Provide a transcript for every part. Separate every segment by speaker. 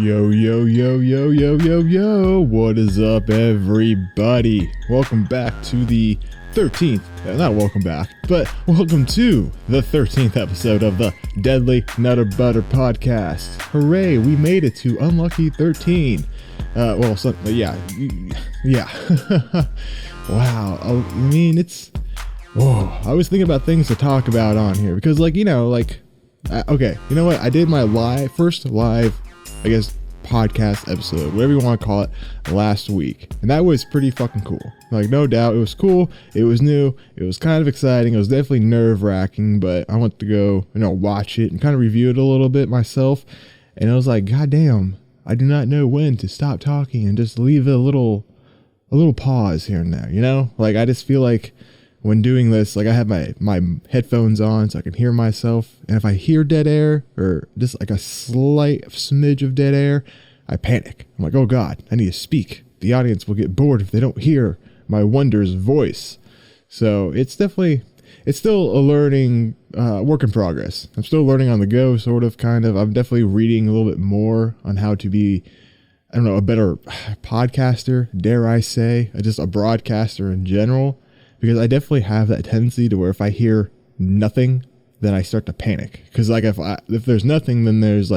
Speaker 1: Yo, yo, yo, yo, yo, yo, yo. What is up, everybody? Welcome back to the 13th, not welcome back, but welcome to the 13th episode of the Deadly Nutter Butter Podcast. Hooray, we made it to Unlucky 13. Yeah. Wow, I mean, I was thinking about things to talk about on here because, okay, you know what? I did my first live, I guess, podcast episode, whatever you want to call it, last week. And that was pretty fucking cool. Like, no doubt, it was cool. It was new. It was kind of exciting. It was definitely nerve-wracking, but I went to go, watch it and kind of review it a little bit myself. And I was like, God damn, I do not know when to stop talking and just leave a little pause here and there, Like, I just feel like when doing this, like, I have my headphones on so I can hear myself. And if I hear dead air or just like a slight smidge of dead air, I panic. I'm like, oh God, I need to speak. The audience will get bored if they don't hear my wondrous voice. So it's still a learning work in progress. I'm still learning on the go, sort of, kind of. I'm definitely reading a little bit more on how to be, a better podcaster, dare I say, just a broadcaster in general. Because I definitely have that tendency to where if I hear nothing, then I start to panic. Because like if there's nothing, then there's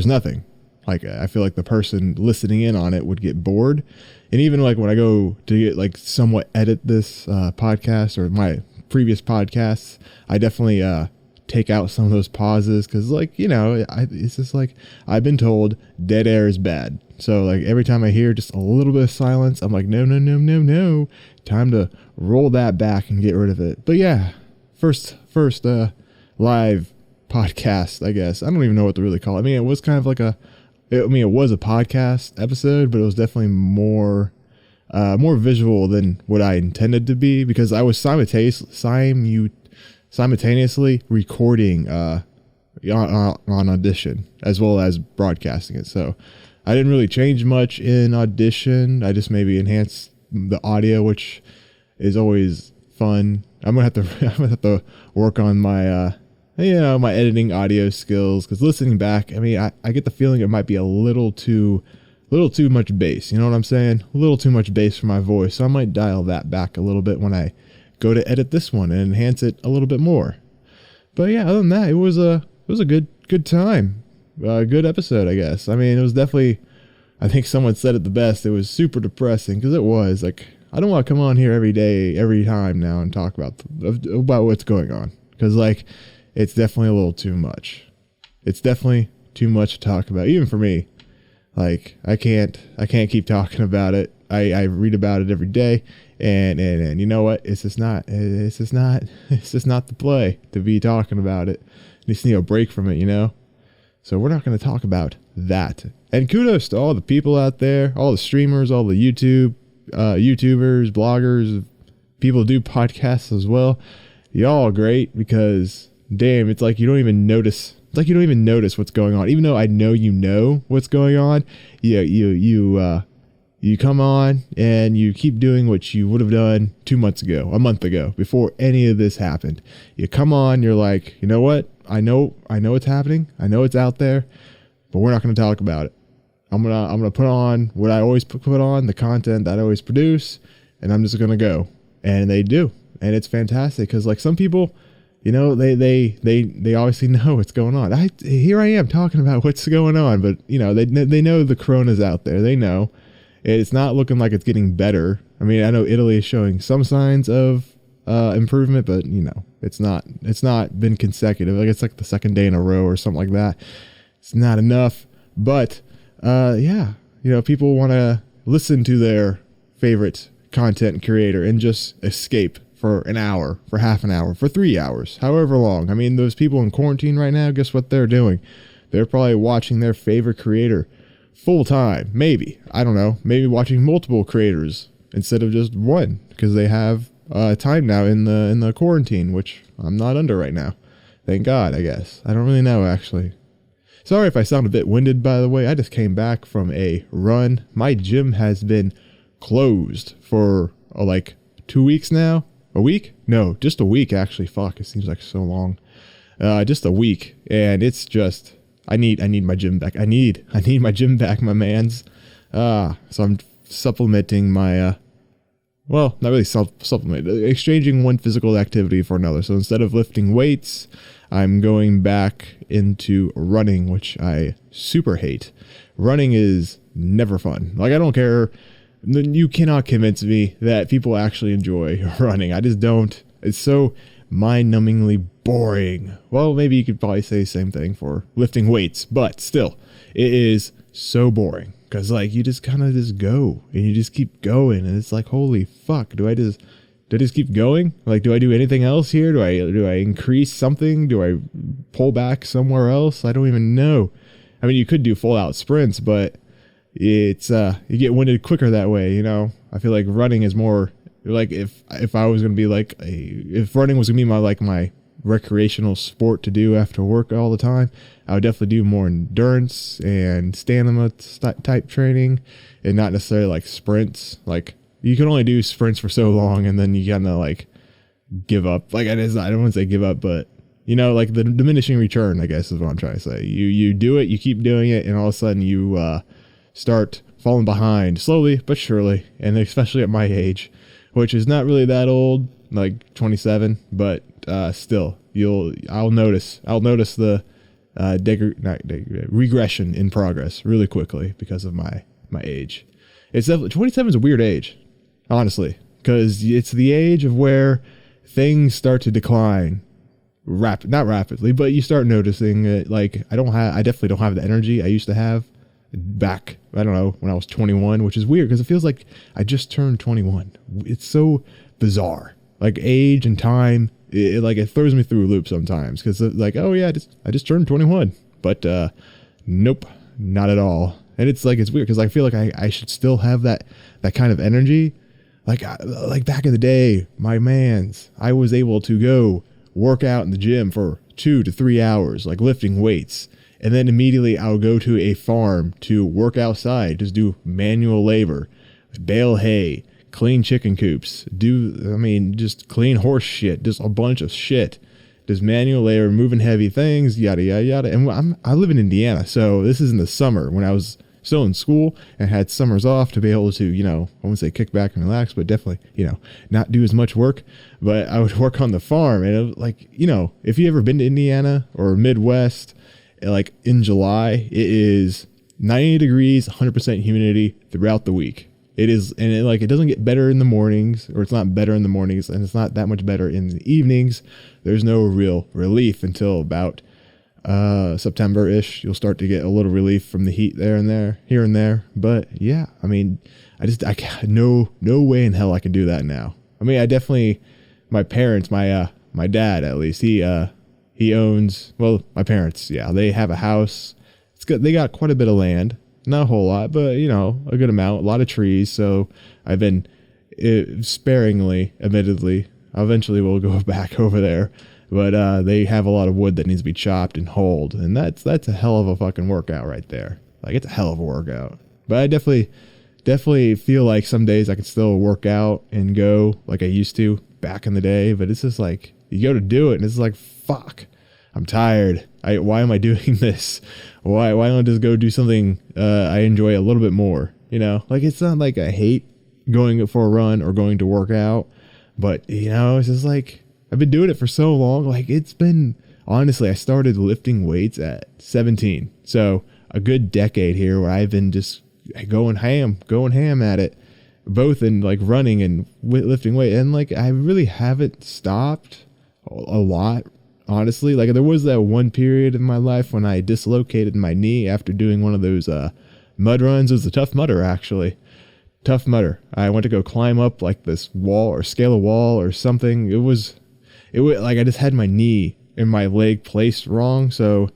Speaker 1: nothing. Like, I feel like the person listening in on it would get bored. And even like when I go to get like somewhat edit this podcast or my previous podcasts, I definitely take out some of those pauses because it's just like I've been told dead air is bad. So like every time I hear just a little bit of silence, I'm like, no. Time to roll that back and get rid of it. But yeah, first live podcast, I guess. I don't even know what to really call it. I mean, it was kind of like it was a podcast episode, but it was definitely more visual than what I intended to be because I was simultaneously recording on Audition as well as broadcasting it. So I didn't really change much in Audition. I just maybe enhanced the audio, which is always fun. I'm gonna have to work on my my editing audio skills because listening back, I mean, I get the feeling it might be a little too much bass. You know what I'm saying? A little too much bass for my voice. So I might dial that back a little bit when I go to edit this one and enhance it a little bit more. But yeah, other than that, it was a good time. Good episode, I guess. I mean, it was definitely, I think someone said it the best. It was super depressing because it was like, I don't want to come on here every time now and talk about what's going on because like, it's definitely a little too much. It's definitely too much to talk about, even for me. Like, I can't keep talking about it. I read about it every day and you know what? It's just not the play to be talking about it. You just need a break from it, So we're not going to talk about that. And kudos to all the people out there, all the streamers, all the YouTubers, bloggers, people who do podcasts as well. Y'all are great because damn, it's like you don't even notice. It's like you don't even notice what's going on, even though I know you know what's going on. Yeah, you come on and you keep doing what you would have done 2 months ago, a month ago, before any of this happened. You come on, you're like, you know what? I know it's happening. I know it's out there, but we're not going to talk about it. I'm gonna put on what I always put on, the content that I always produce, and I'm just gonna go. And they do, and it's fantastic because like some people, they obviously know what's going on. Here I am talking about what's going on, but they know the corona's out there. They know it's not looking like it's getting better. I mean, I know Italy is showing some signs of improvement, but it's not been consecutive. Like it's like the second day in a row or something like that. It's not enough, but people want to listen to their favorite content creator and just escape for an hour, for half an hour, for 3 hours, however long. I mean, those people in quarantine right now, guess what they're doing? They're probably watching their favorite creator full time. Maybe, I don't know, maybe watching multiple creators instead of just one because they have time now in the quarantine, which I'm not under right now. Thank God, I guess. I don't really know, actually. Sorry if I sound a bit winded, by the way. I just came back from a run. My gym has been closed for like 2 weeks now. A week? No, just a week, actually. Fuck, it seems like so long. Just a week. And it's just, I need my gym back. I need my gym back, my mans. So I'm supplementing my, well, not really supplement, exchanging one physical activity for another. So instead of lifting weights, I'm going back into running, which I super hate. Running is never fun. Like, I don't care. You cannot convince me that people actually enjoy running. I just don't. It's so mind-numbingly boring. Well, maybe you could probably say the same thing for lifting weights, but still, it is so boring. Because, like, you just kind of just go, and you just keep going, and it's like, holy fuck, do I just keep going? Like, do I do anything else here? Do I increase something? Do I pull back somewhere else? I don't even know. I mean, you could do full out sprints, but it's you get winded quicker that way, you know. I feel like running is more like, if I was gonna be like if running was gonna be my recreational sport to do after work all the time, I would definitely do more endurance and stamina type training, and not necessarily like sprints. Like, you can only do sprints for so long, and then you gotta like give up. Like, I don't want to say give up, but you know, like the diminishing return, I guess is what I'm trying to say. You do it, you keep doing it, and all of a sudden you start falling behind slowly but surely. And especially at my age, which is not really that old, like 27, but still, I'll notice the regression in progress really quickly because of my age. It's definitely, 27 is a weird age, honestly, because it's the age of where things start to decline. Not rapidly, but you start noticing it. Like, I definitely don't have the energy I used to have back, I don't know, when I was 21, which is weird because it feels like I just turned 21. It's so bizarre. Like, age and time, it throws me through a loop sometimes, because like, oh yeah, I just turned 21, but nope, not at all. And it's like, it's weird because I feel like I should still have that kind of energy. Like back in the day, my mans, I was able to go work out in the gym for 2 to 3 hours, like lifting weights. And then immediately I would go to a farm to work outside, just do manual labor, bale hay, clean chicken coops, just clean horse shit, just a bunch of shit. Just manual labor, moving heavy things, yada, yada, yada. And I live in Indiana, so this is in the summer when I was still in school and had summers off to be able to, I wouldn't say kick back and relax, but definitely, not do as much work. But I would work on the farm, and it was like, if you ever been to Indiana or Midwest, like in July, it is 90 degrees, 100% humidity throughout the week. It is, and it doesn't get better in the mornings, or it's not better in the mornings, and it's not that much better in the evenings. There's no real relief until about September-ish. You'll start to get a little relief from the heat here and there. But yeah, I mean, I can't, no way in hell I can do that now. I mean, I definitely, my parents, my dad at least, he owns, well, my parents, yeah, they have a house. It's good. They got quite a bit of land, not a whole lot, but a good amount, a lot of trees. So I've been sparingly, admittedly, eventually we'll go back over there. But they have a lot of wood that needs to be chopped and hauled, and that's a hell of a fucking workout right there. Like, it's a hell of a workout. But I definitely feel like some days I can still work out and go like I used to back in the day. But it's just like, you go to do it, and it's like, fuck, I'm tired. Why am I doing this? Why don't I just go do something I enjoy a little bit more? Like, it's not like I hate going for a run or going to work out, but it's just like, I've been doing it for so long. Like, it's been, honestly, I started lifting weights at 17. So a good decade here where I've been just going ham at it, both in like running and lifting weight. And like, I really haven't stopped a lot, honestly. Like, there was that one period in my life when I dislocated my knee after doing one of those mud runs. It was a Tough Mudder, actually. Tough Mudder. I went to go climb up like this wall or scale a wall or something. It was like, I just had my knee and my leg placed wrong. So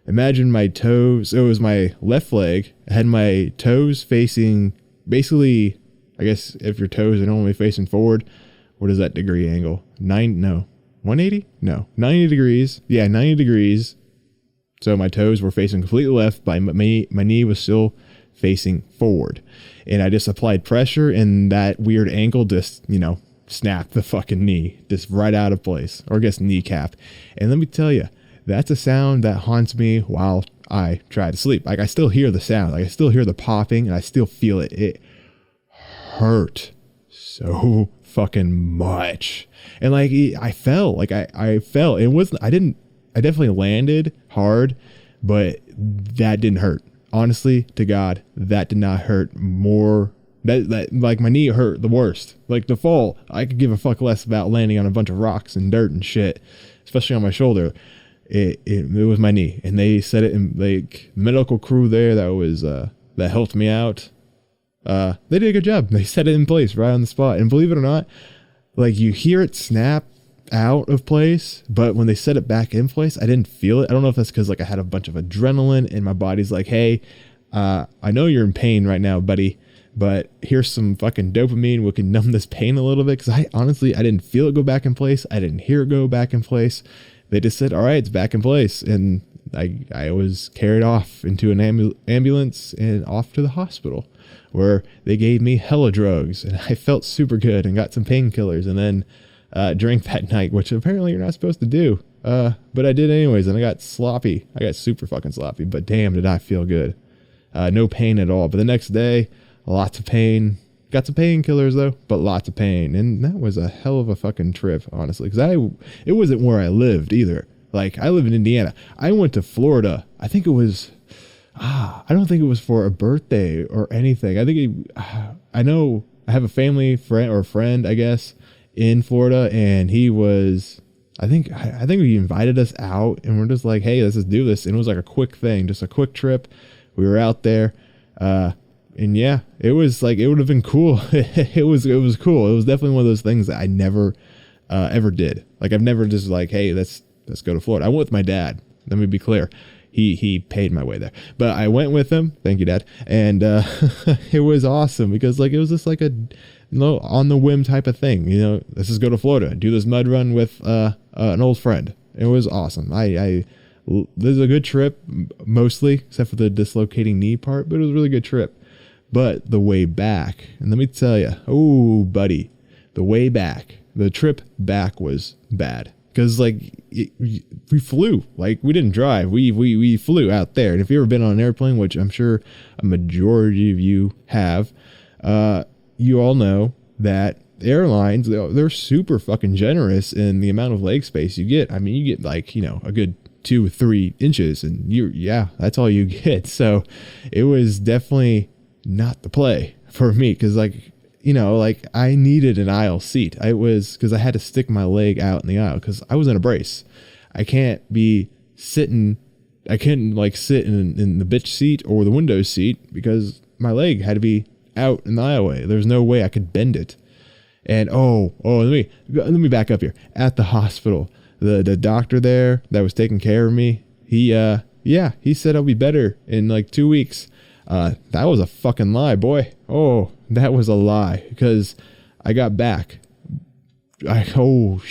Speaker 1: imagine my toes. It was my left leg. I had my toes facing, basically, I guess if your toes are normally facing forward, what is that degree angle? 180? No, 90 degrees. Yeah, 90 degrees. So my toes were facing completely left, but my knee was still facing forward. And I just applied pressure, and that weird angle just, snapped the fucking knee just right out of place, or I guess kneecap. And let me tell you, that's a sound that haunts me while I try to sleep. Like I still hear the sound, like I still hear the popping, and I still feel it. It hurt so fucking much. And like I fell, like I fell. It wasn't, I definitely landed hard, but that didn't hurt. Honestly, to God, that did not hurt more. That like my knee hurt the worst. Like the fall, I could give a fuck less about landing on a bunch of rocks and dirt and shit, especially on my shoulder. It was my knee, and they said it in like medical crew there that helped me out. They did a good job. They set it in place right on the spot, and believe it or not, like you hear it snap out of place, but when they set it back in place, I didn't feel it. I don't know if that's because like I had a bunch of adrenaline and my body's like, hey, I know you're in pain right now, buddy, but here's some fucking dopamine. We can numb this pain a little bit. Because I didn't feel it go back in place. I didn't hear it go back in place. They just said, all right, it's back in place. And I was carried off into an ambulance and off to the hospital, where they gave me hella drugs, and I felt super good and got some painkillers, and then drank that night, which apparently you're not supposed to do. But I did anyways, and I got sloppy. I got super fucking sloppy, but damn, did I feel good. No pain at all. But the next day, lots of pain. Got some painkillers though, but lots of pain. And that was a hell of a fucking trip, honestly, because it wasn't where I lived either. Like, I live in Indiana. I went to Florida. I think it was, I don't think it was for a birthday or anything. I think I know I have a family friend, I guess, in Florida, and he was, I think he invited us out, and we're just like, hey, let's just do this. And it was like a quick thing, just a quick trip. We were out there, and yeah, it was like, it would have been cool. it was cool. It was definitely one of those things that I never ever did. Like, I've never just like, hey, let's go to Florida. I went with my dad. Let me be clear. He paid my way there, but I went with him. Thank you, Dad. And it was awesome because like it was just like a on the whim type of thing. You know, let's just go to Florida, do this mud run with an old friend. It was awesome. This is a good trip, mostly except for the dislocating knee part, but it was a really good trip. But the way back, and let me tell you, oh buddy, the way back, the trip back was bad. Because like we flew, like we didn't drive, we flew out there. And if you've ever been on an airplane, which I'm sure a majority of you have, you all know that airlines, they're super fucking generous in the amount of leg space you get. I mean, you get like, you know, a good 2 or 3 inches, and that's all you get. So it was definitely not the play for me, because like, you know, like I needed an aisle seat. Because I had to stick my leg out in the aisle because I was in a brace. I can't be sitting. I couldn't like sit in the bitch seat or the window seat because my leg had to be out in the aisleway. There's no way I could bend it. And let me back up here. At the hospital, the doctor there that was taking care of me, he said I'll be better in like 2 weeks. That was a fucking lie, boy. Oh, that was a lie, because I got back. Actually,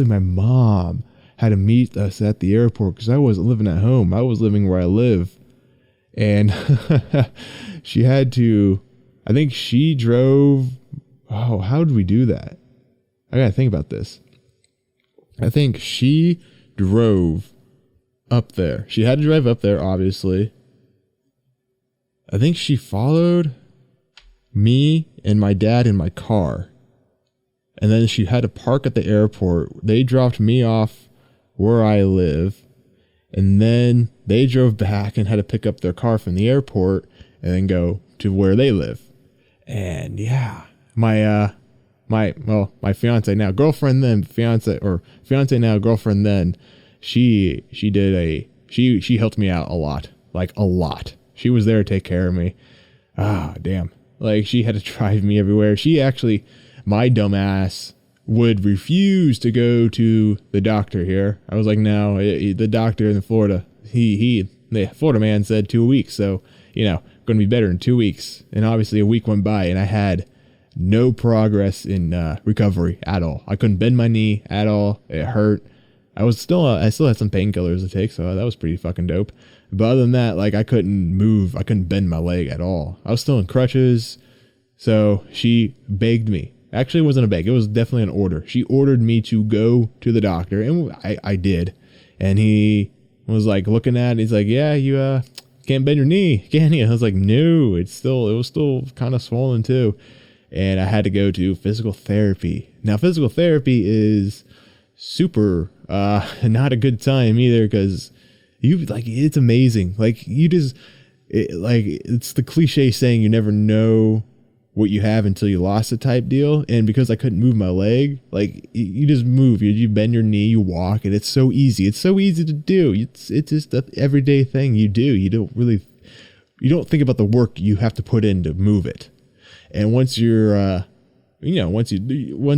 Speaker 1: my mom had to meet us at the airport because I wasn't living at home. I was living where I live. And she had to, I think she drove. Oh, how did we do that? I got to think about this. I think she drove up there. She had to drive up there, obviously. I think she followed me and my dad in my car. And then she had to park at the airport. They dropped me off where I live. And then they drove back and had to pick up their car from the airport and then go to where they live. And yeah, my fiance now, girlfriend then, fiance now, girlfriend then, she helped me out a lot. Like a lot. She was there to take care of me. Ah, damn. Like, she had to drive me everywhere. She actually, my dumbass, would refuse to go to the doctor here. I was like, no, the doctor in Florida, the Florida man said 2 weeks. So, you know, going to be better in 2 weeks. And obviously a week went by and I had no progress in recovery at all. I couldn't bend my knee at all. It hurt. I still had some painkillers to take, so that was pretty fucking dope. But other than that, like, I couldn't move. I couldn't bend my leg at all. I was still in crutches. So she begged me. Actually, it wasn't a beg. It was definitely an order. She ordered me to go to the doctor, and I did. and he was like looking at it. He's like, yeah, you can't bend your knee, can you? I was like, no, it was still kind of swollen too. And I had to go to physical therapy. Now, physical therapy is super not a good time either, because it's amazing. Like, it's the cliche saying you never know what you have until you lost it type deal. And because I couldn't move my leg, like, you just move, you bend your knee, you walk, and it's so easy. It's so easy to do. It's just an everyday thing you do. You don't think about the work you have to put in to move it. And once you're, once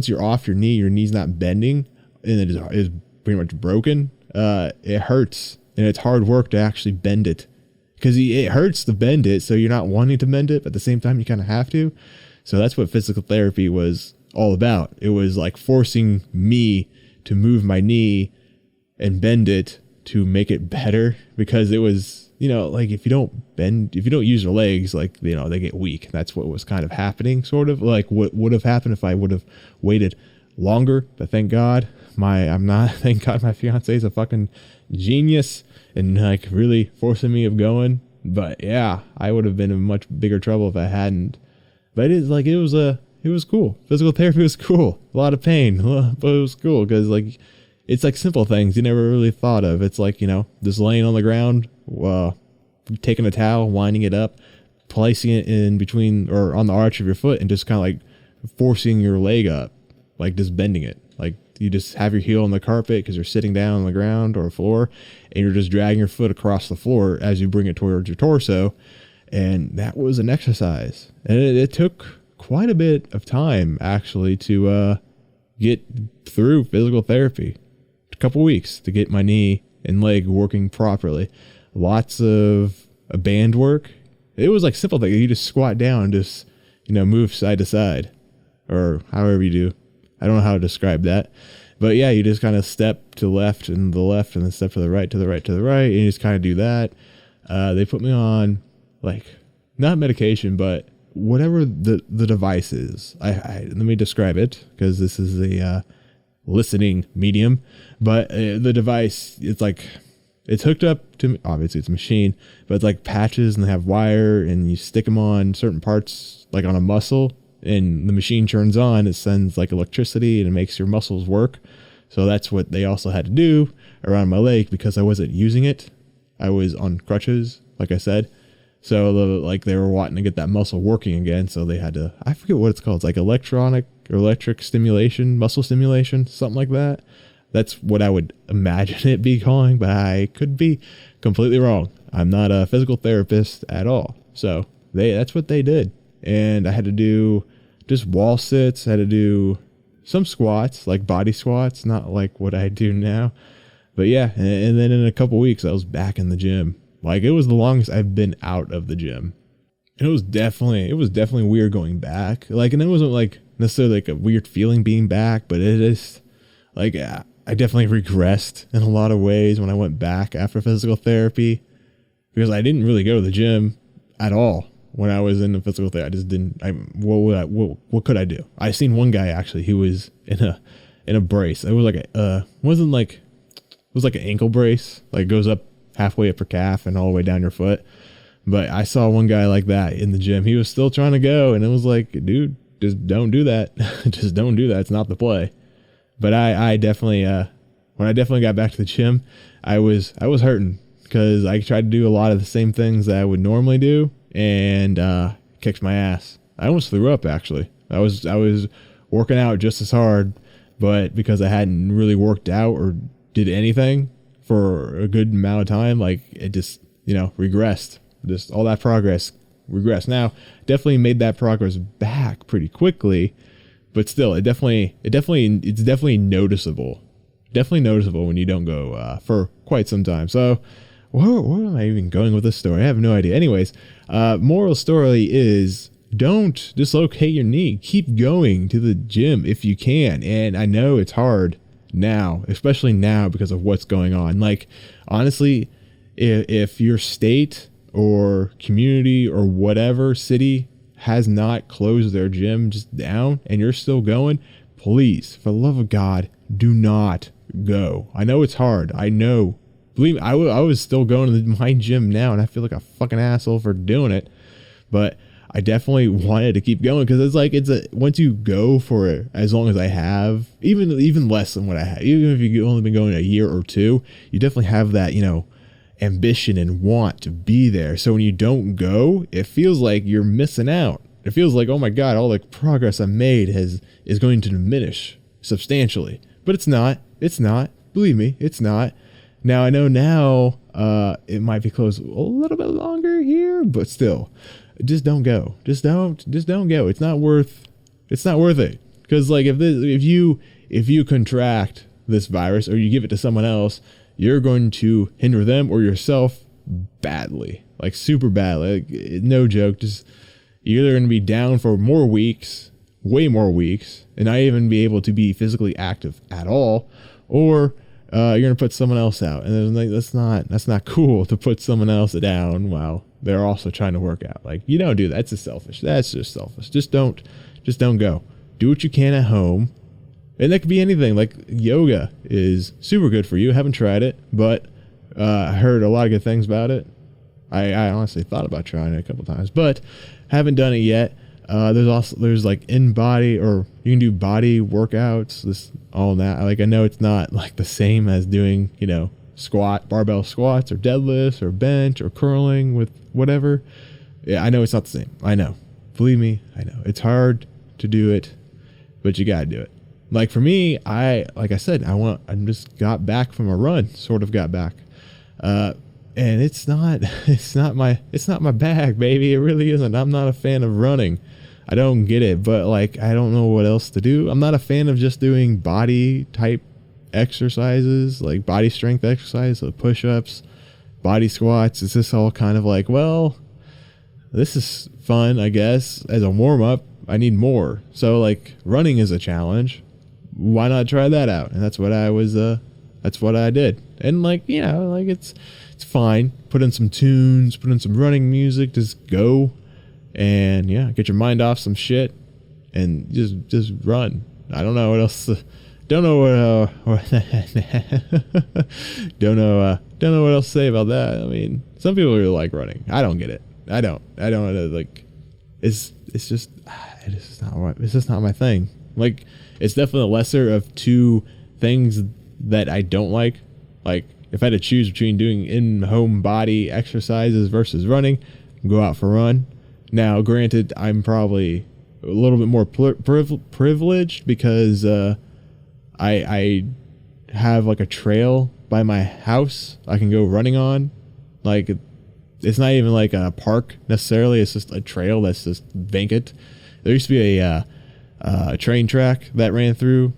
Speaker 1: you're off your knee, your knee's not bending, and it is pretty much broken. It hurts, and it's hard work to actually bend it, because it hurts to bend it. So you're not wanting to bend it, but at the same time, you kind of have to. So that's what physical therapy was all about. It was like forcing me to move my knee and bend it to make it better, because it was, like, if you don't use your legs, like, they get weak. That's what was kind of happening, sort of like what would have happened if I would have waited longer. But thank God thank God my fiance is a fucking genius and like really forcing me of going. But yeah, I would have been in much bigger trouble if I hadn't. But it was cool. Physical therapy was cool. A lot of pain, but it was cool, because like, it's like simple things you never really thought of. It's like, just laying on the ground, taking a towel, winding it up, placing it in between or on the arch of your foot, and just kind of like forcing your leg up, like just bending it. Like, you just have your heel on the carpet because you're sitting down on the ground or floor, and you're just dragging your foot across the floor as you bring it towards your torso. And that was an exercise. And it took quite a bit of time, actually, to get through physical therapy. A couple weeks to get my knee and leg working properly. Lots of band work. It was like simple things. You just squat down and just, move side to side, or however you do. I don't know how to describe that. But yeah, you just kind of step to the left, and then step to the right, to the right, to the right. And you just kind of do that. They put me on, like, not medication, but whatever the device is. Let me describe it, because this is a listening medium. But the device, it's hooked up to, obviously it's a machine, but it's like patches, and they have wire, and you stick them on certain parts, like on a muscle, and the machine turns on. It sends like electricity, and it makes your muscles work. So that's what they also had to do around my leg, because I wasn't using it. I was on crutches, like I said. So they were wanting to get that muscle working again. So they had to, I forget what it's called. It's like electric stimulation, muscle stimulation, something like that. That's what I would imagine it be calling, but I could be completely wrong. I'm not a physical therapist at all. So that's what they did. And I had to do just wall sits. I had to do some squats, like body squats, not like what I do now. But yeah, and then in a couple weeks, I was back in the gym. Like, it was the longest I've been out of the gym. And it was definitely weird going back. Like, and it wasn't like necessarily like a weird feeling being back, but it is like, I definitely regressed in a lot of ways when I went back after physical therapy, because I didn't really go to the gym at all when I was in the physical therapy. I just didn't. What could I do? I seen one guy actually. He was in a brace. It was like it was like an ankle brace, like goes up halfway up your calf and all the way down your foot. But I saw one guy like that in the gym. He was still trying to go, and it was like, dude, just don't do that. Just don't do that. It's not the play. But I definitely, when I definitely got back to the gym, I was hurting, because I tried to do a lot of the same things that I would normally do, and kicked my ass. I almost threw up, actually. I was working out just as hard, but because I hadn't really worked out or did anything for a good amount of time, like, it just, regressed. Just all that progress regressed. Now, definitely made that progress back pretty quickly, but still, it's definitely noticeable. Definitely noticeable when you don't go for quite some time. So, where am I even going with this story? I have no idea. Anyways, moral story is, don't dislocate your knee. Keep going to the gym if you can. And I know it's hard now, especially now because of what's going on. Like, honestly, if your state or community or whatever city has not closed their gym just down and you're still going, please, for the love of God, do not go. I know it's hard. I know. Believe me, I was still going to my gym now, and I feel like a fucking asshole for doing it. But I definitely wanted to keep going because once you go for it, as long as I have, even less than what I had, even if you've only been going a year or two, you definitely have that, ambition and want to be there. So when you don't go, it feels like you're missing out. It feels like, oh my God, all the progress I made is going to diminish substantially. But it's not. It's not. Believe me, it's not. Now I know it might be closed a little bit longer here, but still, just don't go. Just don't go. It's not worth it. Because like if you contract this virus or you give it to someone else, you're going to hinder them or yourself badly, like super badly. Like, no joke. Just you're either going to be down for more weeks, way more weeks, and not even be able to be physically active at all, or you're going to put someone else out. And like, that's not cool to put someone else down while they're also trying to work out. Like, you don't do that. That's just selfish. Just don't go. Do what you can at home. And that could be anything. Like yoga is super good for you. I haven't tried it, but I heard a lot of good things about it. I honestly thought about trying it a couple times, but haven't done it yet. There's like in body, or you can do body workouts, all that. Like, I know it's not like the same as doing, barbell squats or deadlifts or bench or curling with whatever. Yeah, I know it's not the same. I know. Believe me, I know. It's hard to do it, but you gotta do it. Like for me, I just got back from a run, sort of got back. And it's not my bag, baby. It really isn't. I'm not a fan of running. I don't get it, but like, I don't know what else to do. I'm not a fan of just doing body type exercises, like body strength exercise, so push-ups, body squats. It's just all kind of like, well, this is fun, I guess. As a warm-up, I need more. So like, running is a challenge. Why not try that out? And that's what I did. And like, it's fine. Put in some tunes, put in some running music, just go and get your mind off some shit and just run. I don't know what else. Don't know what what else to say about that. I mean, some people really like running. I don't get it. I don't like. It's just not my thing. Like, it's definitely the lesser of two things that I don't like. Like, if I had to choose between doing in-home body exercises versus running, go out for a run. Now, granted, I'm probably a little bit more privileged because I have like a trail by my house I can go running on. Like, it's not even like a park necessarily. It's just a trail that's just vacant. There used to be a train track that ran through,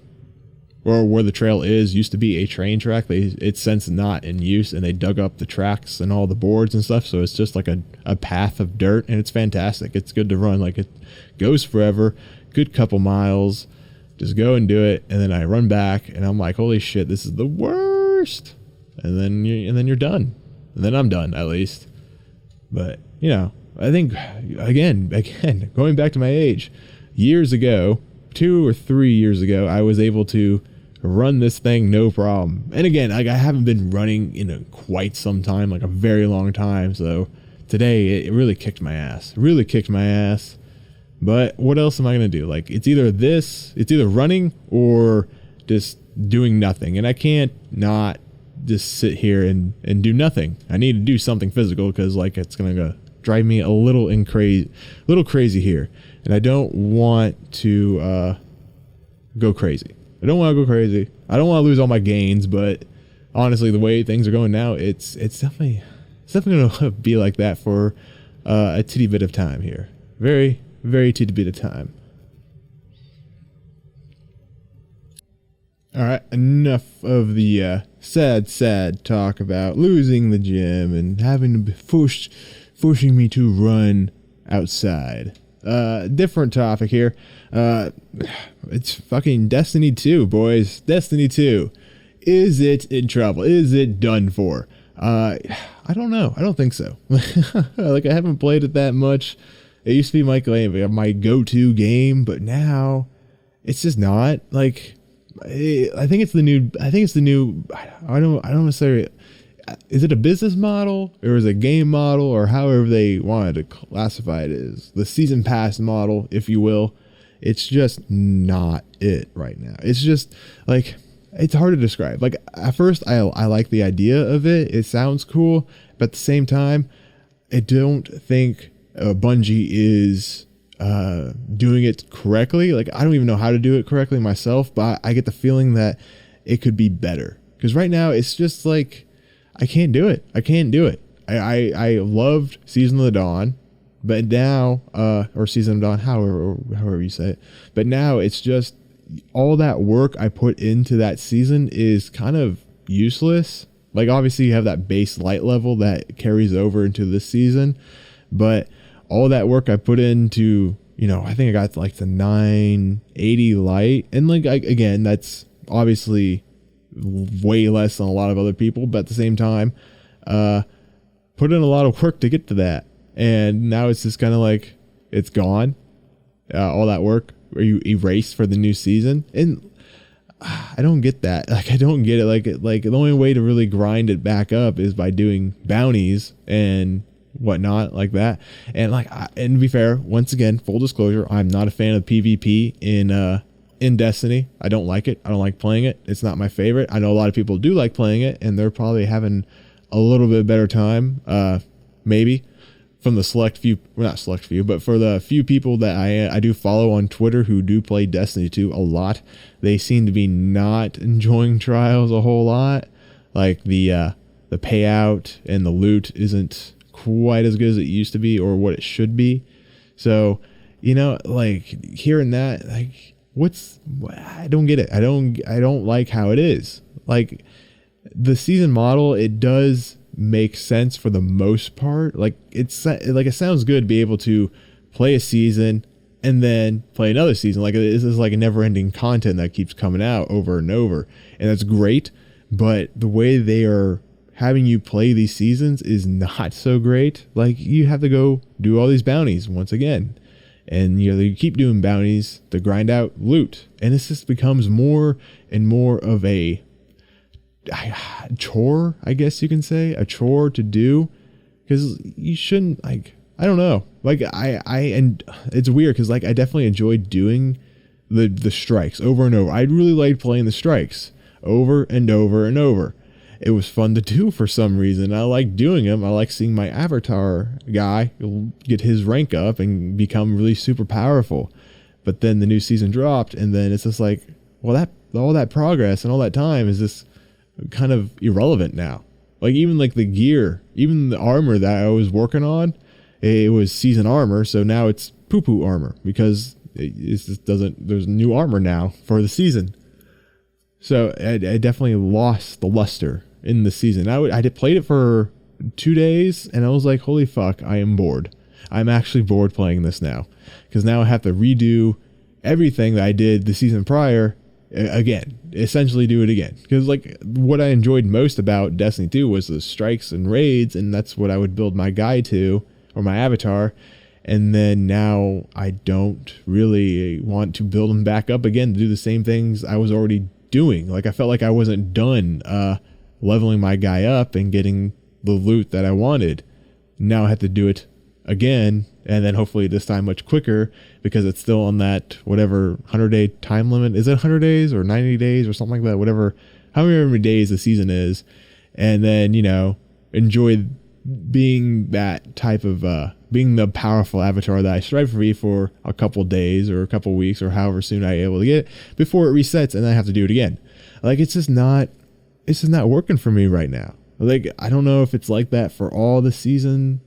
Speaker 1: or where the trail used to be a train track. It's since not in use, and they dug up the tracks and all the boards and stuff, so it's just like a path of dirt, and it's fantastic. It's good to run. Like, it goes forever, good couple miles. Just go and do it, and then I run back, and I'm like, holy shit, this is the worst. And then you're done, and then I'm done, at least. But I think again, going back to my age, years ago, 2 or 3 years ago, I was able to run this thing no problem. And again, like, I haven't been running in quite some time, like a very long time. So today it really kicked my ass. But what else am I going to do? Like, it's either running or just doing nothing. And I can't not just sit here and do nothing. I need to do something physical, because like, it's going to drive me a little crazy here. And I don't want to go crazy. I don't want to lose all my gains, but honestly, the way things are going now, it's definitely going to be like that for a titty bit of time here. Very, very titty bit of time. All right, enough of the sad talk about losing the gym and having to be forcing me to run outside. Different topic here. It's fucking Destiny 2, boys. Destiny 2. Is it in trouble? Is it done for? I don't know. I don't think so. Like, I haven't played it that much. It used to be my go-to game, but now it's just not. Like, I think it's the new. I don't necessarily. Is it a business model or is it a game model or however they wanted to classify it is the season pass model, if you will. It's just not it right now. It's just like, it's hard to describe. Like at first I like the idea of it. It sounds cool, but at the same time, I don't think Bungie is doing it correctly. Like I don't even know how to do it correctly myself, but I get the feeling that it could be better. Because right now it's just like, I can't do it. I loved Season of the Dawn, but now, or Season of Dawn, however you say it, but now it's just all that work I put into that season is kind of useless. Like obviously you have that base light level that carries over into this season, but all that work I put into, I think I got like the 980 light, and like again, that's obviously way less than a lot of other people, but at the same time, put in a lot of work to get to that, and now it's just kind of like it's gone. All that work you erased for the new season, and I don't get that. Like I don't get it. Like the only way to really grind it back up is by doing bounties and whatnot like that. And and to be fair, once again, full disclosure, I'm not a fan of PvP in Destiny. I don't like it. I don't like playing it. It's not my favorite. I know a lot of people do like playing it, and they're probably having a little bit better time, maybe from the select few, well, not select few, but for the few people that I do follow on Twitter who do play Destiny 2 a lot. They seem to be not enjoying Trials a whole lot. Like the payout and the loot isn't quite as good as it used to be or what it should be. So, like hearing that, like, I don't get it. I don't like how it is. Like the season model, it does make sense for the most part. Like it sounds good to be able to play a season and then play another season. Like this is like a never ending content that keeps coming out over and over. And that's great. But the way they are having you play these seasons is not so great. Like you have to go do all these bounties once again. And you keep doing bounties to grind out loot, and this just becomes more and more of a chore, I guess you can say, a chore to do, because you shouldn't, like, I don't know, like and it's weird because like I definitely enjoyed doing the strikes over and over. I really liked playing the strikes over and over and over. It was fun to do for some reason. I like doing them. I like seeing my avatar guy get his rank up and become really super powerful. But then the new season dropped, and then it's just like, well, all that progress and all that time is just kind of irrelevant now. Like even like the gear, even the armor that I was working on, it was season armor, so now it's poo-poo armor because it just doesn't. There's new armor now for the season. So I definitely lost the luster in the season. I played it for 2 days, and I was like, holy fuck, I am bored. I'm actually bored playing this now. Because now I have to redo everything that I did the season prior again. Essentially do it again. Because like what I enjoyed most about Destiny 2 was the strikes and raids, and that's what I would build my guy to, or my avatar. And then now I don't really want to build them back up again to do the same things I was already doing. Like I felt like I wasn't done leveling my guy up and getting the loot that I wanted. Now I have to do it again, and then hopefully this time much quicker, because it's still on that whatever 100-day time limit. Is it 100 days or 90 days or something like that? Whatever, however many days the season is, and then enjoy being that type of being the powerful avatar that I strive to be for a couple days or a couple weeks or however soon I'm able to get it before it resets, and then I have to do it again. Like it's just not working for me right now. Like I don't know if it's like that for all the season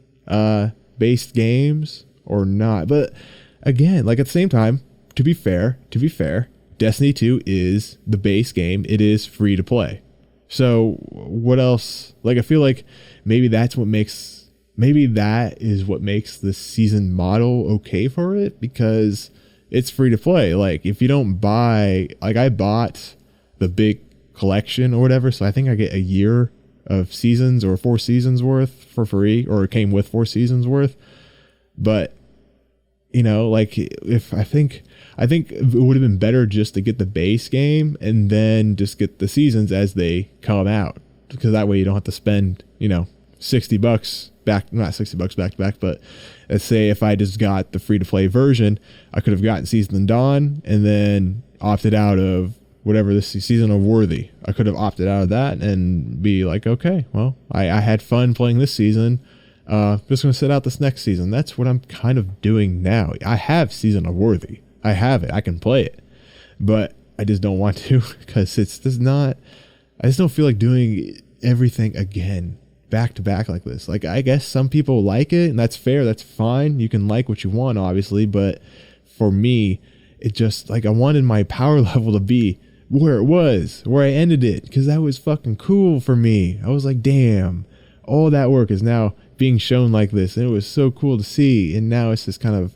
Speaker 1: based games or not. But again, like at the same time, to be fair, Destiny 2 is the base game. It is free to play. So what else? Like I feel like maybe that is what makes the season model okay for it, because it's free to play. Like if you don't buy, like I bought the big collection or whatever, so I think I get a year of seasons or 4 seasons worth for free, or it came with 4 seasons worth. But like if I think I think it would have been better just to get the base game and then just get the seasons as they come out, because that way you don't have to spend, $60 back, not $60 back to back, but let's say if I just got the free to play version, I could have gotten Season of Dawn and then opted out of whatever this Season of Worthy. I could have opted out of that and be like, okay, well, I had fun playing this season. Just going to sit out this next season. That's what I'm kind of doing now. I have Season of Worthy. I have it. I can play it, but I just don't want to, because I just don't feel like doing everything again back to back like this. Like, I guess some people like it, and that's fair. That's fine. You can like what you want, obviously, but for me, it just, like, I wanted my power level to be where it was, where I ended it, because that was fucking cool for me. I was like, damn, all that work is now being shown like this, and it was so cool to see, and now it's just kind of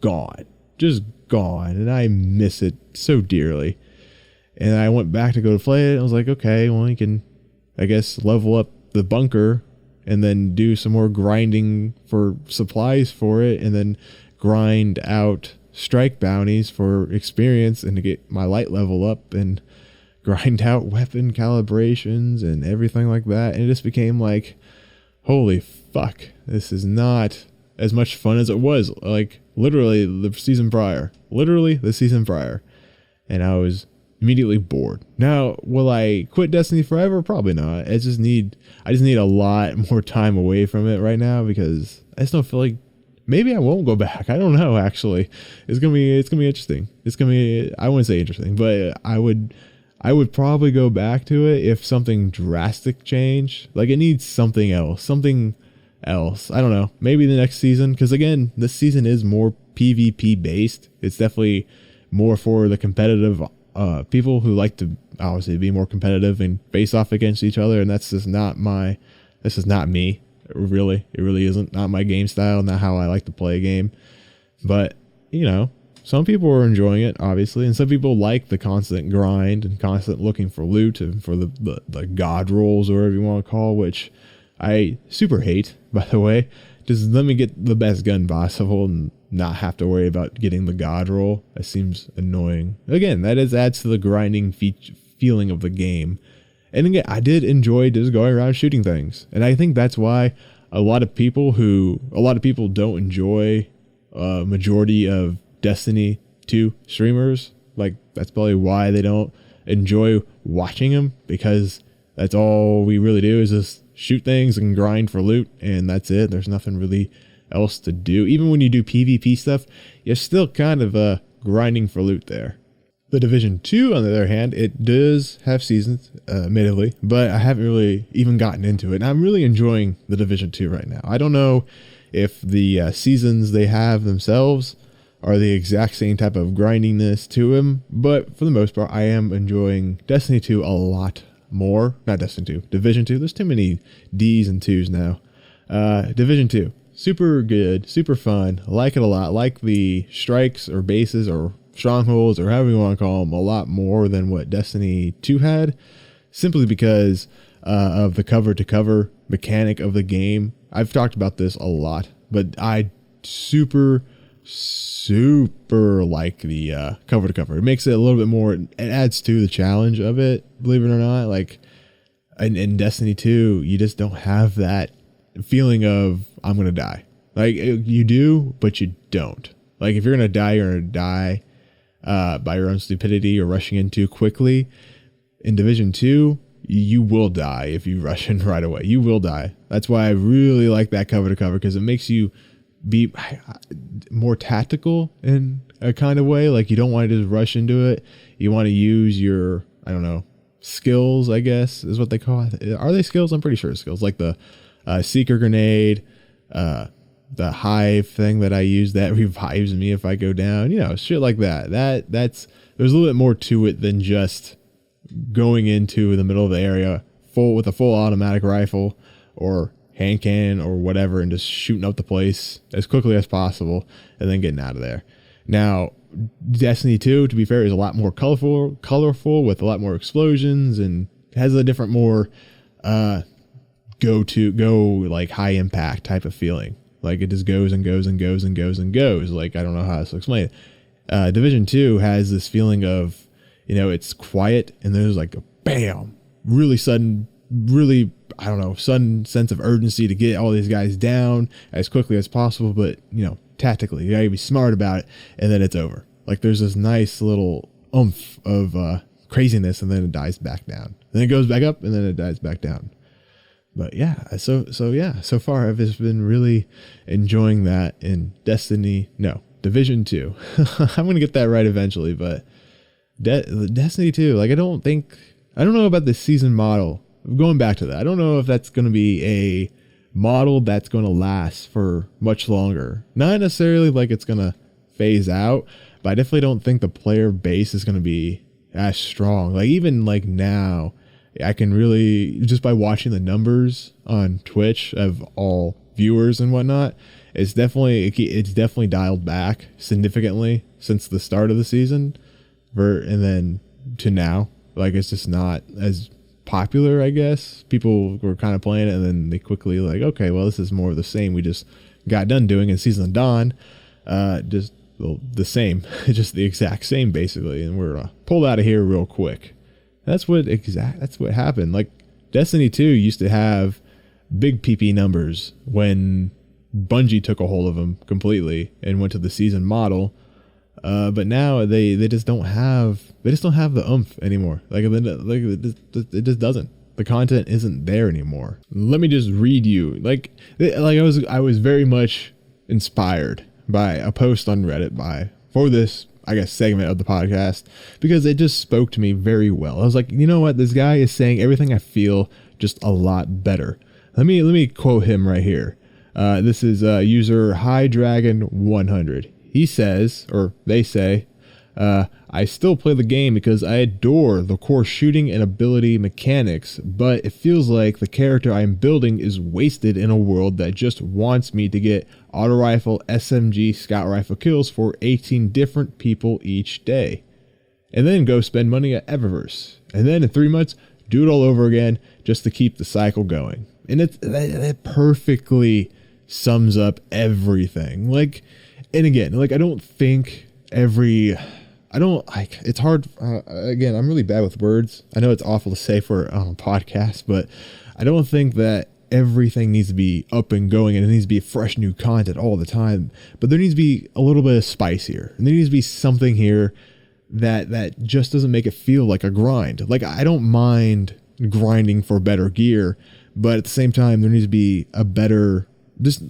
Speaker 1: gone, just gone, and I miss it so dearly. And I went back to go to play it, and I was like, okay, well, you can, I guess, level up the bunker and then do some more grinding for supplies for it, and then grind out strike bounties for experience and to get my light level up, and grind out weapon calibrations and everything like that. And it just became like, holy fuck, this is not as much fun as it was, like, literally the season prior. And I was immediately bored. Now, will I quit Destiny forever? Probably not. I just need a lot more time away from it right now, because I just don't feel like, maybe I won't go back. I don't know, actually. It's gonna be interesting. I wouldn't say interesting, but I would probably go back to it if something drastic changed. Like, it needs something else. I don't know. Maybe the next season, because again, this season is more PvP based. It's definitely more for the competitive people who like to obviously be more competitive and face off against each other, and this is not me. It really isn't. Not my game style, not how I like to play a game. But, some people are enjoying it, obviously, and some people like the constant grind and constant looking for loot and for the god rolls, or whatever you want to call, which I super hate, by the way. Just let me get the best gun possible and not have to worry about getting the god roll. That seems annoying. Again, that adds to the grinding feeling of the game. And again, I did enjoy just going around shooting things. And I think that's why a lot of people don't enjoy majority of Destiny 2 streamers. Like, that's probably why they don't enjoy watching them, because that's all we really do is just shoot things and grind for loot, and that's it. There's nothing really else to do. Even when you do PvP stuff, you're still kind of grinding for loot there. The Division 2, on the other hand, it does have seasons, admittedly, but I haven't really even gotten into it. And I'm really enjoying the Division 2 right now. I don't know if the seasons they have themselves are the exact same type of grindiness to them, but for the most part, I am enjoying Destiny 2 a lot more. Not Destiny 2, Division 2. There's too many D's and 2's now. Division 2, super good, super fun. I like it a lot. Like the strikes or bases or strongholds or however you want to call them a lot more than what Destiny 2 had, simply because of the cover to cover mechanic of the game. I've talked about this a lot, but I super like the cover to cover. It makes it a little bit more, it adds to the challenge of it, believe it or not. Like in Destiny 2, you just don't have that feeling of I'm gonna die. Like, you do, but you don't. Like, if you're gonna die by your own stupidity or rushing in too quickly. In Division 2, you will die if you rush in right away. You will die. That's why I really like that cover to cover, because it makes you be more tactical in a kind of way. Like, you don't want to just rush into it. You want to use your, I don't know, skills, I guess is what they call it. Are they skills? I'm pretty sure it's skills. Like the seeker grenade, the hive thing that I use that revives me if I go down, shit like that. That's there's a little bit more to it than just going into the middle of the area with a full automatic rifle or hand cannon or whatever and just shooting up the place as quickly as possible and then getting out of there. Like Destiny 2, to be fair, is a lot more colorful with a lot more explosions and has a different, more like high impact type of feeling. Like, it just goes and goes and goes and goes and goes. Like, I don't know how else to explain it. Division 2 has this feeling of, it's quiet and there's like a bam, really sudden, really, I don't know, sudden sense of urgency to get all these guys down as quickly as possible. But, tactically, you gotta be smart about it, and then it's over. Like there's this nice little oomph of craziness, and then it dies back down. Then it goes back up, and then it dies back down. But yeah, so far I've just been really enjoying that in Division 2. I'm gonna get that right eventually, but Destiny 2, like I don't know about the season model. Going back to that, I don't know if that's gonna be a model that's gonna last for much longer. Not necessarily like it's gonna phase out, but I definitely don't think the player base is gonna be as strong. Like even like now, I can really, just by watching the numbers on Twitch of all viewers and whatnot, it's definitely dialed back significantly since the start of the season, and then to now. Like it's just not as popular, I guess. People were kind of playing it, and then they quickly like, okay, well, this is more of the same we just got done doing in Season of Dawn. Just the same, just the exact same basically, and we're pulled out of here real quick. That's what happened. Like Destiny 2 used to have big PP numbers when Bungie took a hold of them completely and went to the season model. But now they just don't have the oomph anymore. Like it just doesn't. The content isn't there anymore. Let me just read you. Like I was very much inspired by a post on Reddit for this, I guess, segment of the podcast, because it just spoke to me very well. I was like, you know what? This guy is saying everything I feel just a lot better. Let me quote him right here. This is user High Dragon 100. He says, or they say, I still play the game because I adore the core shooting and ability mechanics, but it feels like the character I'm building is wasted in a world that just wants me to get auto rifle, SMG, scout rifle kills for 18 different people each day, and then go spend money at Eververse, and then in 3 months do it all over again just to keep the cycle going. And it perfectly sums up everything. Like, and again, like I don't think it's hard. Again, I'm really bad with words. I know it's awful to say for a podcast, but I don't think that everything needs to be up and going and it needs to be fresh new content all the time. But there needs to be a little bit of spice here, and there needs to be something here that just doesn't make it feel like a grind. Like I don't mind grinding for better gear, but at the same time, there needs to be a better, just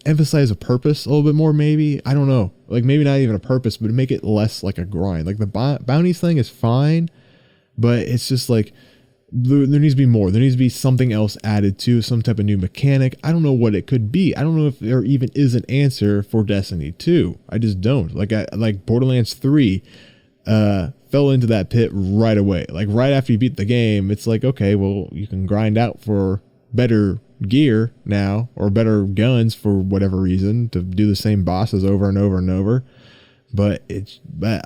Speaker 1: emphasize a purpose a little bit more, maybe. I don't know. Like maybe not even a purpose, but make it less like a grind. Like the bounties thing is fine, but it's just like there needs to be more. There needs to be something else added to, some type of new mechanic. I don't know what it could be. I don't know if there even is an answer for Destiny 2. I just don't. Like Borderlands 3 fell into that pit right away. Like right after you beat the game, it's like, okay, well, you can grind out for better gear now, or better guns for whatever reason, to do the same bosses over and over and over. But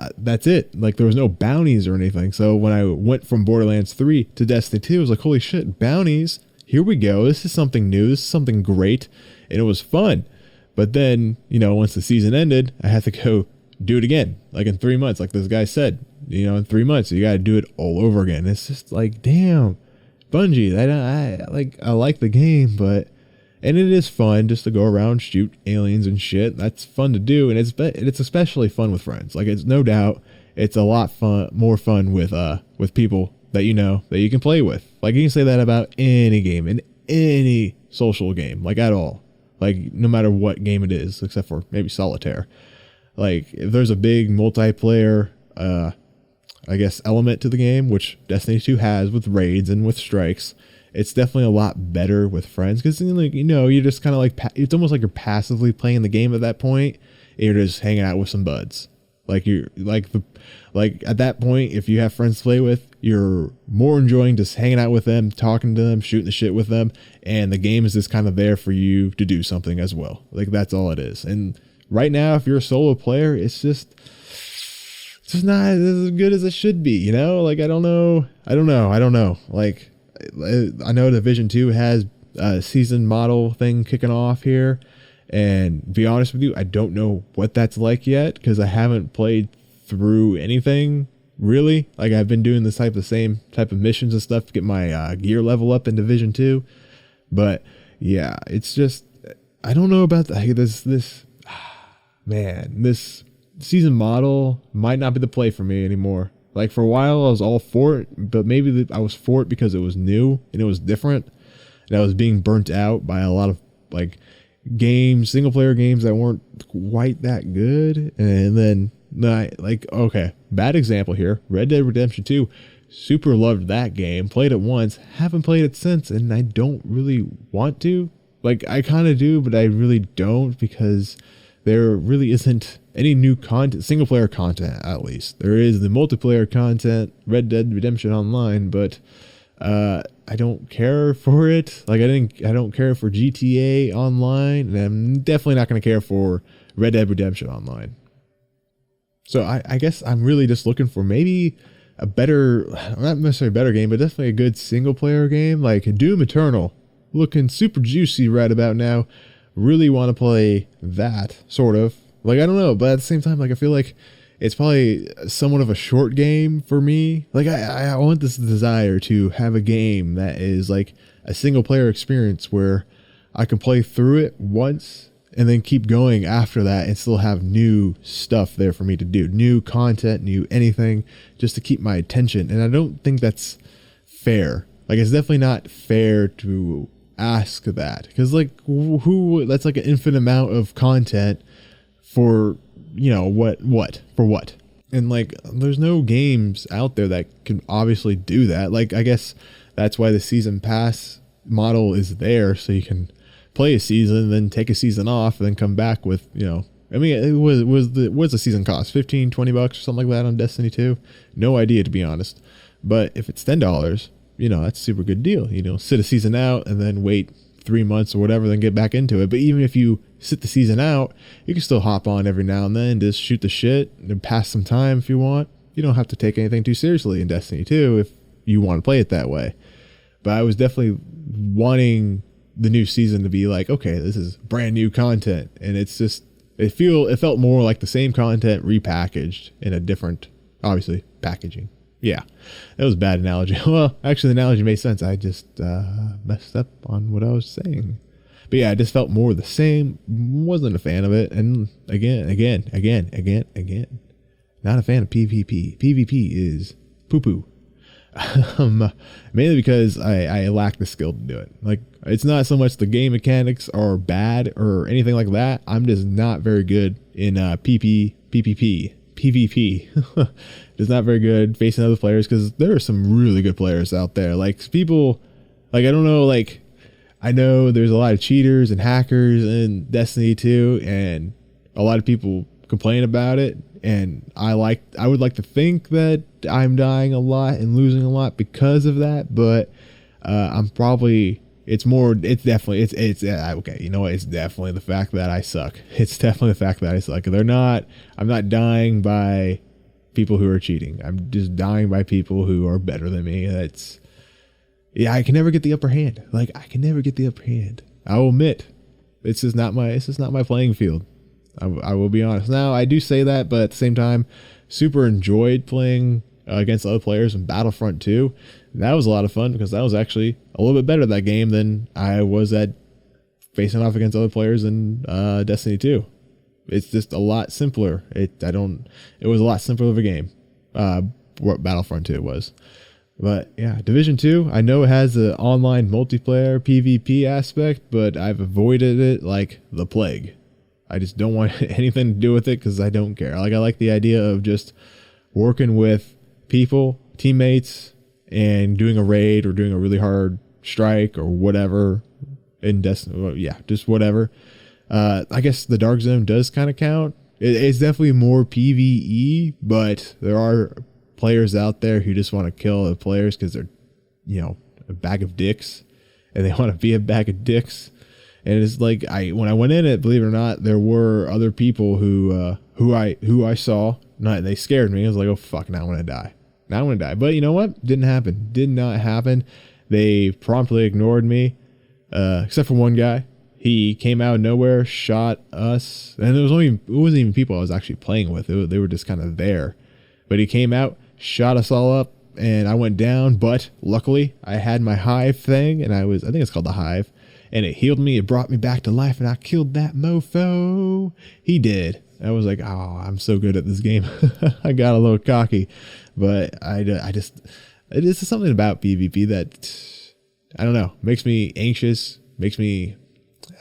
Speaker 1: that's it. Like there was no bounties or anything. So when I went from Borderlands 3 to Destiny 2, I was like, holy shit, bounties. Here we go. This is something new. This is something great. And it was fun. But then, once the season ended, I had to go do it again. Like in 3 months, like this guy said, in 3 months, you got to do it all over again. It's just like, damn, Bungie, I like the game, and it is fun just to go around, shoot aliens and shit. That's fun to do, and it's especially fun with friends. Like it's no doubt, it's a lot more fun with people that that you can play with. Like you can say that about any game, in any social game, like at all. Like no matter what game it is, except for maybe solitaire. Like if there's a big multiplayer, I guess, element to the game, which Destiny 2 has with raids and with strikes, it's definitely a lot better with friends, because you're just kind of like, it's almost like you're passively playing the game at that point, and you're just hanging out with some buds. Like you're like at that point, if you have friends to play with, you're more enjoying just hanging out with them, talking to them, shooting the shit with them, and the game is just kind of there for you to do something as well. Like that's all it is. And right now, if you're a solo player, it's just not as good as it should be, Like I don't know. Like I know Division 2 has a season model thing kicking off here, And be honest with you, I don't know what that's like yet because I haven't played through anything really. Like I've been doing this same type of missions and stuff to get my gear level up in Division 2. But yeah, it's just, I don't know about this season model might not be the play for me anymore. Like for a while I was all for it, but maybe I was for it because it was new and it was different. And I was being burnt out by a lot of like single player games that weren't quite that good. And then okay, bad example here. Red Dead Redemption 2, super loved that game, played it once, haven't played it since, and I don't really want to. Like I kind of do, but I really don't because there really isn't any new content, single player content at least. There is the multiplayer content, Red Dead Redemption Online, but I don't care for it. Like I don't care for GTA Online, and I'm definitely not going to care for Red Dead Redemption Online. So I guess I'm really just looking for maybe a better, not necessarily a better game, but definitely a good single player game like Doom Eternal. Looking super juicy right about now. Really want to play that, sort of. Like, I don't know, but at the same time, like, I feel like it's probably somewhat of a short game for me. Like, I want this desire to have a game that is like a single player experience where I can play through it once and then keep going after that and still have new stuff there for me to do. New content, new anything, just to keep my attention. And I don't think that's fair. Like, it's definitely not fair to ask that. Because, like, that's like an infinite amount of content for, you know, for what? And, like, there's no games out there that can obviously do that. Like, I guess that's why the season pass model is there, so you can play a season, then take a season off, and then come back with, you know, I mean, what's the season cost? $15, $20 or something like that on Destiny 2? No idea, to be honest. But if it's $10, you know, that's a super good deal. You know, sit a season out and then wait 3 months or whatever, then get back into it. But even if you sit the season out, you can still hop on every now and then, just shoot the shit and pass some time if you want. You don't have to take anything too seriously in Destiny 2 if you want to play it that way. But I was definitely wanting the new season to be like, okay, this is brand new content, and it's just it felt more like the same content repackaged in a different, obviously, packaging. Yeah, that was a bad analogy. Well, actually, the analogy made sense. I just messed up on what I was saying. But yeah, it just felt more the same. Wasn't a fan of it. And again, not a fan of PvP. PvP is poo-poo. Mainly because I lack the skill to do it. Like, it's not so much the game mechanics are bad or anything like that. I'm just not very good in PvP. Just not very good facing other players, because there are some really good players out there. Like, people, like, I don't know, like, I know there's a lot of cheaters and hackers in Destiny 2, and a lot of people complain about it. And I would like to think that I'm dying a lot and losing a lot because of that, but I'm probably, okay, you know what, it's definitely the fact that I suck. It's definitely the fact that I suck. I'm not dying by people who are cheating. I'm just dying by people who are better than me. I can never get the upper hand. Like, I can never get the upper hand. I will admit, it's just not my playing field. I will be honest. Now, I do say that, but at the same time, super enjoyed playing against other players in Battlefront 2. That was a lot of fun, because that was actually a little bit better at that game than I was at facing off against other players in Destiny 2. It's just a lot simpler. It was a lot simpler of a game. What Battlefront 2 was. But yeah, Division 2, I know it has an online multiplayer PvP aspect, but I've avoided it like the plague. I just don't want anything to do with it, because I don't care. Like, I like the idea of just working with people, teammates, and doing a raid or doing a really hard strike or whatever in Destiny. Yeah, just whatever. I guess the Dark Zone does kind of count. It's definitely more PvE, but there are players out there who just want to kill other players because they're, you know, a bag of dicks, and they want to be a bag of dicks. And it's like, when I went in it, believe it or not, there were other people who I saw. They scared me. I was like, oh fuck, now I'm gonna die. But you know what? Did not happen. They promptly ignored me, except for one guy. he came out of nowhere, shot us, and it wasn't even people I was actually playing with. They were just kind of there. But he came out, shot us all up, and I went down. But luckily, I had my hive thing, and I think it's called the hive, and it healed me. It brought me back to life, and I killed that mofo. He did. I was like, oh, I'm so good at this game. I got a little cocky, but it's just something about PvP that, I don't know, makes me anxious, makes me,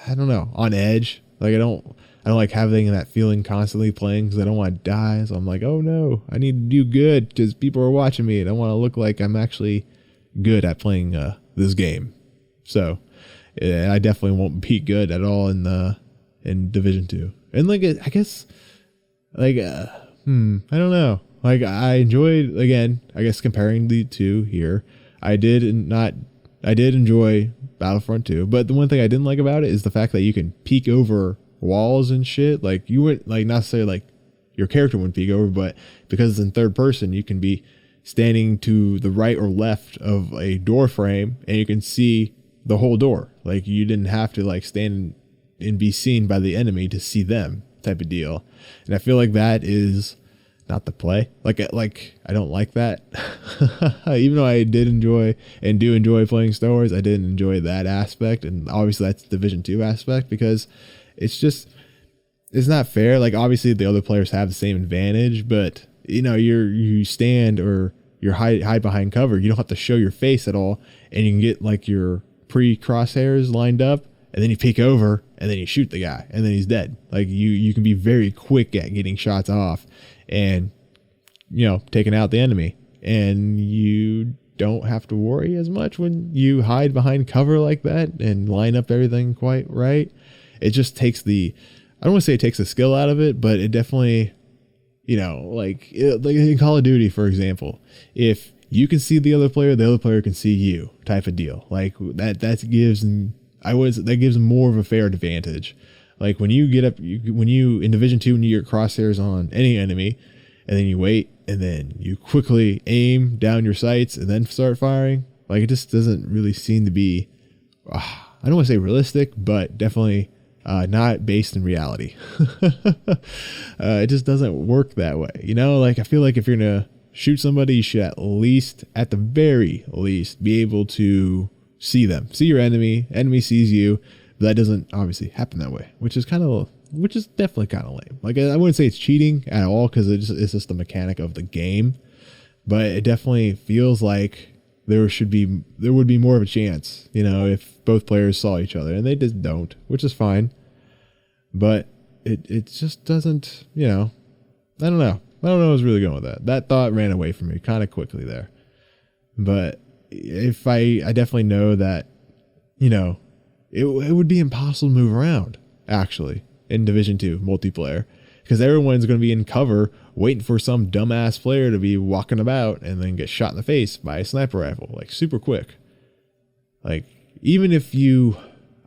Speaker 1: I don't know, on edge. Like I don't like having that feeling constantly playing because I don't want to die. So I'm like, oh no, I need to do good because people are watching me and I want to look like I'm actually good at playing this game. So I definitely won't be good at all in Division 2. And like, I guess, like, I don't know. Like, I enjoyed, again, I guess comparing the two here, I did enjoy Battlefront 2, but the one thing I didn't like about it is the fact that you can peek over walls and shit. Like, you wouldn't, like, not say like your character wouldn't peek over, but because it's in third person, you can be standing to the right or left of a door frame and you can see the whole door. Like, you didn't have to like stand and be seen by the enemy to see them, type of deal. And I feel like that is not the play. Like I don't like that. Even though I did enjoy and do enjoy playing Star Wars, I didn't enjoy that aspect, and obviously that's Division 2 aspect, because it's not fair. Like, obviously the other players have the same advantage, but you know, you stand or you're hide behind cover. You don't have to show your face at all, and you can get like your pre-crosshairs lined up, and then you peek over and then you shoot the guy and then he's dead. Like, you can be very quick at getting shots off and, you know, taking out the enemy, and you don't have to worry as much when you hide behind cover like that and line up everything quite right. It just takes I don't want to say it takes the skill out of it, but it definitely, you know, like in Call of Duty, for example, if you can see the other player can see you, type of deal. Like that gives more of a fair advantage. Like when you get up, in Division 2, when you get crosshairs on any enemy, and then you wait, and then you quickly aim down your sights and then start firing. Like, it just doesn't really seem to be, I don't want to say realistic, but definitely not based in reality. It just doesn't work that way. You know, like, I feel like if you're going to shoot somebody, you should at the very least, be able to see them, see your enemy sees you. But that doesn't obviously happen that way, which is definitely kind of lame. Like, I wouldn't say it's cheating at all, because it's just the mechanic of the game, but it definitely feels like there would be more of a chance, you know, if both players saw each other, and they just don't, which is fine. But it just doesn't, you know, I don't know where I was really going with that. That thought ran away from me kind of quickly there. But if I definitely know that, you know, it would be impossible to move around, actually, in Division 2 multiplayer, because everyone's going to be in cover waiting for some dumbass player to be walking about and then get shot in the face by a sniper rifle, like, super quick. Like, even if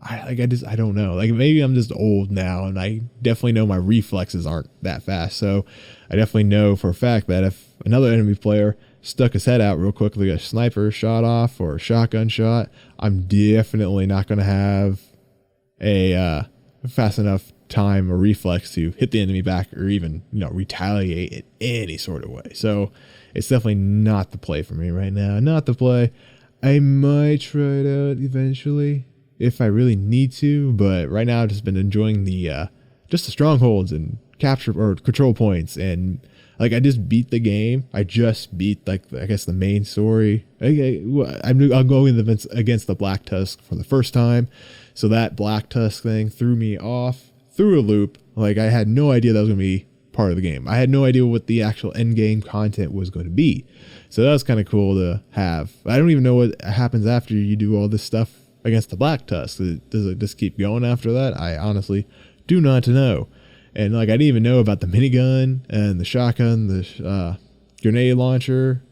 Speaker 1: I don't know, like, maybe I'm just old now, and I definitely know my reflexes aren't that fast, so I definitely know for a fact that if another enemy player stuck his head out real quickly, got a sniper shot off or a shotgun shot, I'm definitely not going to have a fast enough time or reflex to hit the enemy back, or even, you know, retaliate in any sort of way. So it's definitely not the play for me right now. Not the play. I might try it out eventually if I really need to, but right now I've just been enjoying the strongholds and capture or control points, and like, I just beat the game. I just beat, like, I guess the main story. I'm going against the Black Tusk for the first time, so that Black Tusk thing threw me off, through a loop. Like, I had no idea that was going to be part of the game. I had no idea what the actual end game content was going to be, so that was kind of cool to have. I don't even know what happens after you do all this stuff against the Black Tusk. Does it just keep going after that? I honestly do not know. And like, I didn't even know about the minigun and the shotgun, the grenade launcher,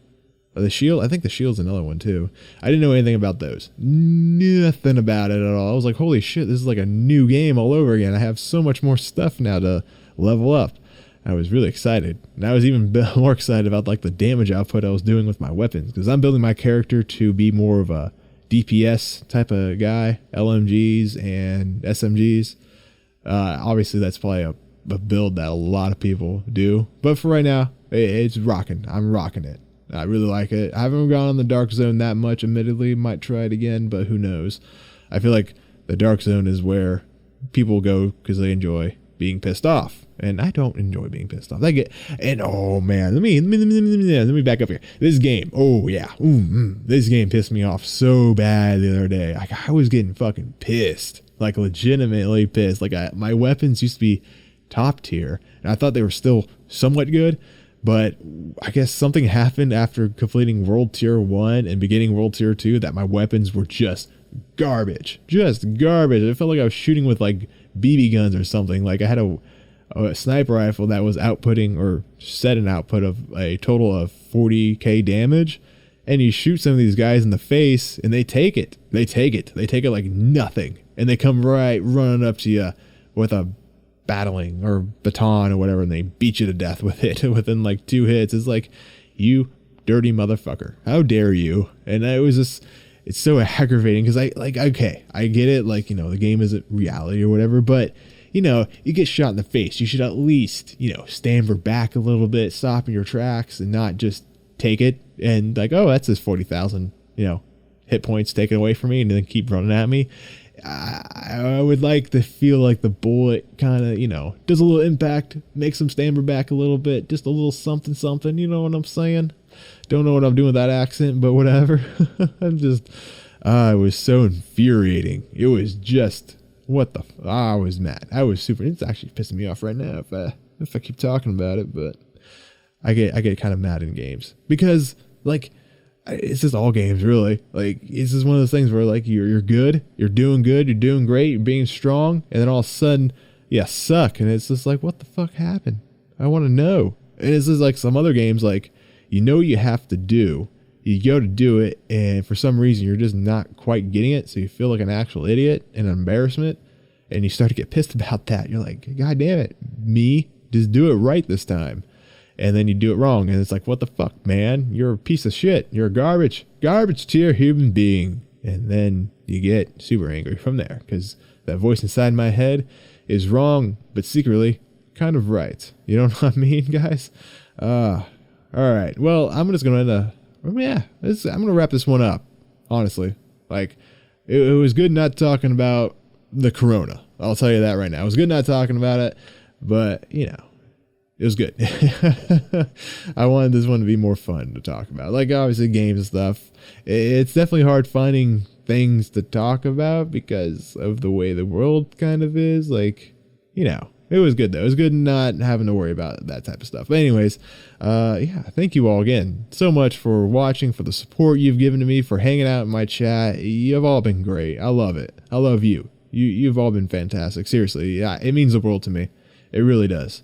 Speaker 1: the shield. I think the shield's another one too. I didn't know anything about those. Nothing about it at all. I was like, holy shit, this is like a new game all over again. I have so much more stuff now to level up. I was really excited. And I was even more excited about like the damage output I was doing with my weapons, because I'm building my character to be more of a DPS type of guy, LMGs and SMGs. Obviously, that's probably a build that a lot of people do. But for right now, it's rocking. I'm rocking it. I really like it. I haven't gone on the Dark Zone that much, admittedly. Might try it again, but who knows? I feel like the Dark Zone is where people go because they enjoy being pissed off. And I don't enjoy being pissed off. Oh man, let me back up here. This game, oh yeah, this game pissed me off so bad the other day. Like, I was getting fucking pissed, like legitimately pissed. Like, my weapons used to be top tier, and I thought they were still somewhat good. But I guess something happened after completing World Tier 1 and beginning World Tier 2 that my weapons were just garbage. Just garbage. It felt like I was shooting with like BB guns or something. Like, I had a sniper rifle that was outputting or set an output of a total of 40k damage. And you shoot some of these guys in the face and they take it. They take it like nothing. And they come right running up to you with a battling or baton or whatever, and they beat you to death with it within like 2 hits. It's like, you dirty motherfucker, how dare you? And it was just, it's so aggravating because okay, I get it, like, the game isn't reality or whatever, but you get shot in the face, you should at least stand back a little bit, stop in your tracks, and not just take it and like, oh, that's his 40,000 hit points taken away from me, and then keep running at me. I would like to feel like the bullet kind of, does a little impact, makes them stand back a little bit, just a little something, you know what I'm saying? Don't know what I'm doing with that accent, but whatever. It was so infuriating. It was just, I was mad. I was super, it's actually pissing me off right now if I keep talking about it, but I get kind of mad in games because, like, it's just all games really. Like, it's just one of those things where like you're good, you're doing great, you're being strong, and then all of a sudden you suck, and it's just like, what the fuck happened? I want to know. And it's just like some other games, like, you have to do, you go to do it, and for some reason you're just not quite getting it, so you feel like an actual idiot and an embarrassment, and you start to get pissed about that. You're like, God damn it, me, just do it right this time. And then you do it wrong, and it's like, what the fuck, man? You're a piece of shit. You're a garbage tier human being. And then you get super angry from there, because that voice inside my head is wrong, but secretly kind of right. You know what I mean, guys? All right. Well, I'm just going to I'm going to wrap this one up, honestly. Like, it was good not talking about the corona. I'll tell you that right now. It was good not talking about it, but, it was good. I wanted this one to be more fun to talk about. Like, obviously, games and stuff. It's definitely hard finding things to talk about because of the way the world kind of is. Like, it was good, though. It was good not having to worry about that type of stuff. But anyways, thank you all again so much for watching, for the support you've given to me, for hanging out in my chat. You've all been great. I love it. I love you. You've all been fantastic. Seriously, yeah, it means the world to me. It really does.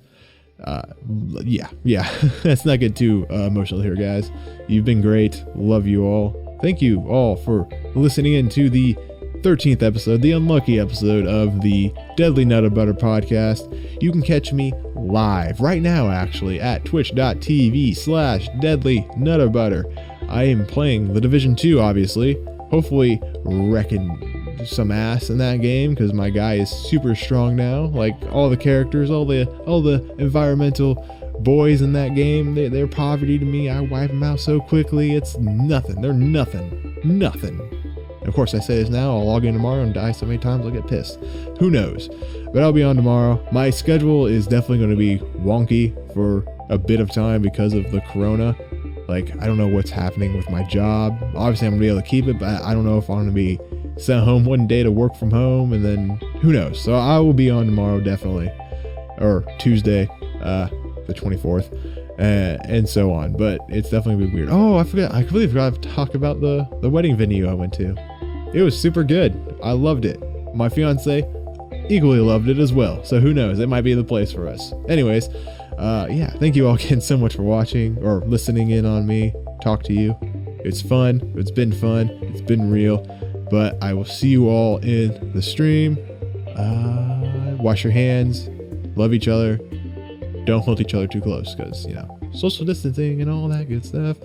Speaker 1: Let's not get too emotional here, guys. You've been great. Love you all. Thank you all for listening in to the 13th episode, the unlucky episode of the Deadly Nutter Butter podcast. You can catch me live right now, actually, at twitch.tv/Deadly Nutter Butter. I am playing the Division 2, obviously. Hopefully wrecking some ass in that game, because my guy is super strong now. Like, all the characters, all the environmental boys in that game, they're poverty to me. I wipe them out so quickly. It's nothing. They're nothing. And of course, I say this now, I'll log in tomorrow and die so many times I'll get pissed. Who knows? But I'll be on tomorrow. My schedule is definitely going to be wonky for a bit of time because of the corona. Like, I don't know what's happening with my job. Obviously, I'm going to be able to keep it, but I don't know if I'm going to be sent home one day to work from home, and then who knows. So I will be on tomorrow, definitely, or Tuesday, the 24th, and so on. But it's definitely gonna be weird. Oh, I completely forgot to talk about the wedding venue I went to. It was super good. I loved it. My fiance equally loved it as well. So who knows? It might be the place for us. Anyways, thank you all again so much for watching or listening in on me talk to you. It's fun. It's been fun. It's been real. But I will see you all in the stream. Wash your hands. Love each other. Don't hold each other too close because, social distancing and all that good stuff.